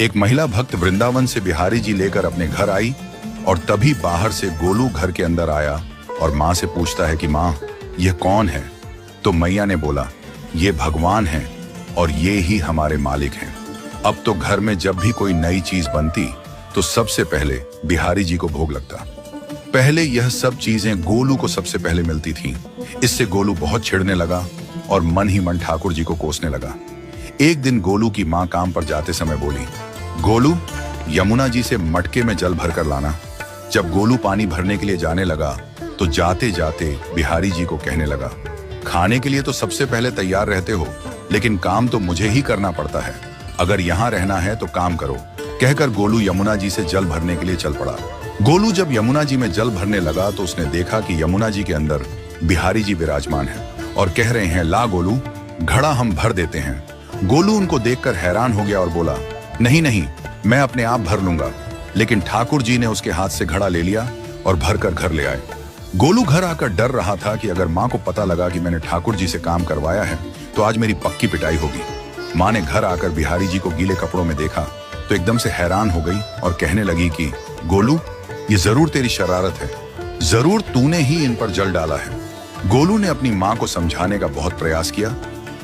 एक महिला भक्त वृंदावन से बिहारी जी लेकर अपने घर आई और तभी बाहर से गोलू घर के अंदर आया और माँ से पूछता है कि माँ, यह कौन है? तो मैया ने बोला, ये भगवान हैं और ये ही हमारे मालिक हैं। अब तो घर में जब भी कोई नई चीज बनती तो सबसे पहले बिहारी जी को भोग लगता। पहले यह सब चीजें गोलू को सबसे पहले मिलती थीं। इससे गोलू बहुत चिढ़ने लगा और मन ही मन ठाकुर जी को कोसने लगा। एक दिन गोलू की माँ काम पर जाते समय बोली, गोलू, यमुना जी से मटके में जल भर कर लाना। जब गोलू पानी भरने के लिए जाने लगा तो जाते जाते बिहारी जी को कहने लगा, खाने के लिए तो सबसे पहले तैयार रहते हो, लेकिन काम तो मुझे ही करना पड़ता है। अगर यहाँ रहना है तो काम करो। कहकर गोलू यमुना जी से जल भरने के लिए चल पड़ा। गोलू जब यमुना जी में जल भरने लगा तो उसने देखा कि यमुना जी के अंदर बिहारी जी विराजमान हैं और कह रहे हैं, ला गोलू, घड़ा हम भर देते हैं। गोलू उनको देखकर हैरान हो गया और बोला, नहीं नहीं, मैं अपने आप भर लूंगा। लेकिन ठाकुर जी ने उसके हाथ से घड़ा ले लिया और भरकर घर ले आए। गोलू घर आकर डर रहा था कि अगर माँ को पता लगा कि मैंने ठाकुर जी से काम करवाया है तो आज मेरी पक्की पिटाई होगी। माँ ने घर आकर बिहारी जी को गीले कपड़ों में देखा तो एकदम से हैरान हो गई और कहने लगी कि गोलू, ये जरूर तेरी शरारत है, जरूर तूने ही इन पर जल डाला है। गोलू ने अपनी माँ को समझाने का बहुत प्रयास किया,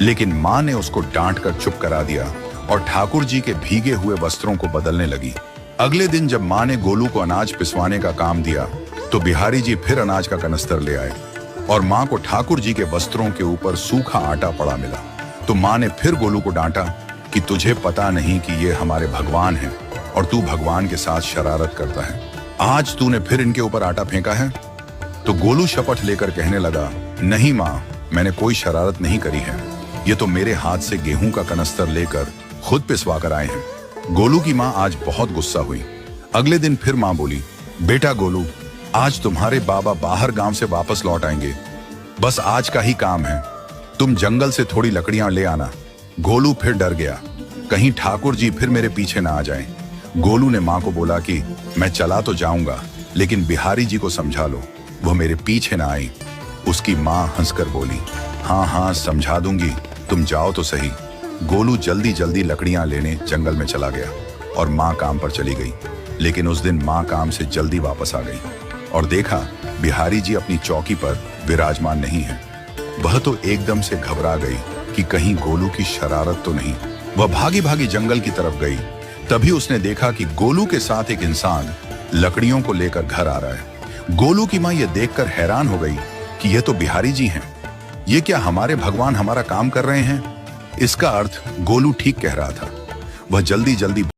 लेकिन माँ ने उसको डांट कर चुप करा दिया और ठाकुर जी के भीगे हुए वस्त्रों को बदलने लगी। अगले दिन जब माँ ने गोलू को अनाज पिसवाने का काम दिया तो बिहारी जी फिर अनाज का कनस्तर ले आए और माँ को ठाकुर जी के वस्त्रों के ऊपर सूखा आटा पड़ा मिला। तो माँ ने फिर गोलू को डांटा कि तुझे पता नहीं कि ये हमारे भगवान हैं और तू भगवान के साथ शरारत करता है। आज तूने फिर इनके ऊपर आटा फेंका है। तो गोलू शपथ लेकर कहने लगा, नहीं माँ, मैंने कोई शरारत नहीं करी है। ये तो मेरे हाथ से गेहूं का कनस्तर लेकर खुद पिसवा कर आए हैं। गोलू की माँ आज बहुत गुस्सा हुई। अगले दिन फिर माँ बोली, बेटा गोलू, आज तुम्हारे बाबा बाहर गांव से वापस लौट आएंगे। बस आज का ही काम है, तुम जंगल से थोड़ी लकड़ियां ले आना। गोलू फिर डर गया, कहीं ठाकुर जी फिर मेरे पीछे ना आ जाएं। गोलू ने माँ को बोला कि मैं चला तो जाऊंगा, लेकिन बिहारी जी को समझा लो, वो मेरे पीछे ना आई। उसकी माँ हंसकर बोली, हाँ हाँ समझा दूंगी, तुम जाओ तो सही। गोलू जल्दी जल्दी लकड़ियां लेने जंगल में चला गया और माँ काम पर चली गई। लेकिन उस दिन माँ काम से जल्दी वापस आ गई और देखा बिहारी जी अपनी चौकी पर विराजमान नहीं है। वह तो एकदम से घबरा गई कि कहीं गोलू की शरारत तो नहीं। वह भागी भागी जंगल की तरफ गई। तभी उसने देखा कि गोलू के साथ एक इंसान लकड़ियों को लेकर घर आ रहा है। गोलू की माँ यह देखकर हैरान हो गई कि यह तो बिहारी जी हैं। ये क्या हमारे भगवान हमारा काम कर रहे हैं? इसका अर्थ गोलू ठीक कह रहा था। वह जल्दी जल्दी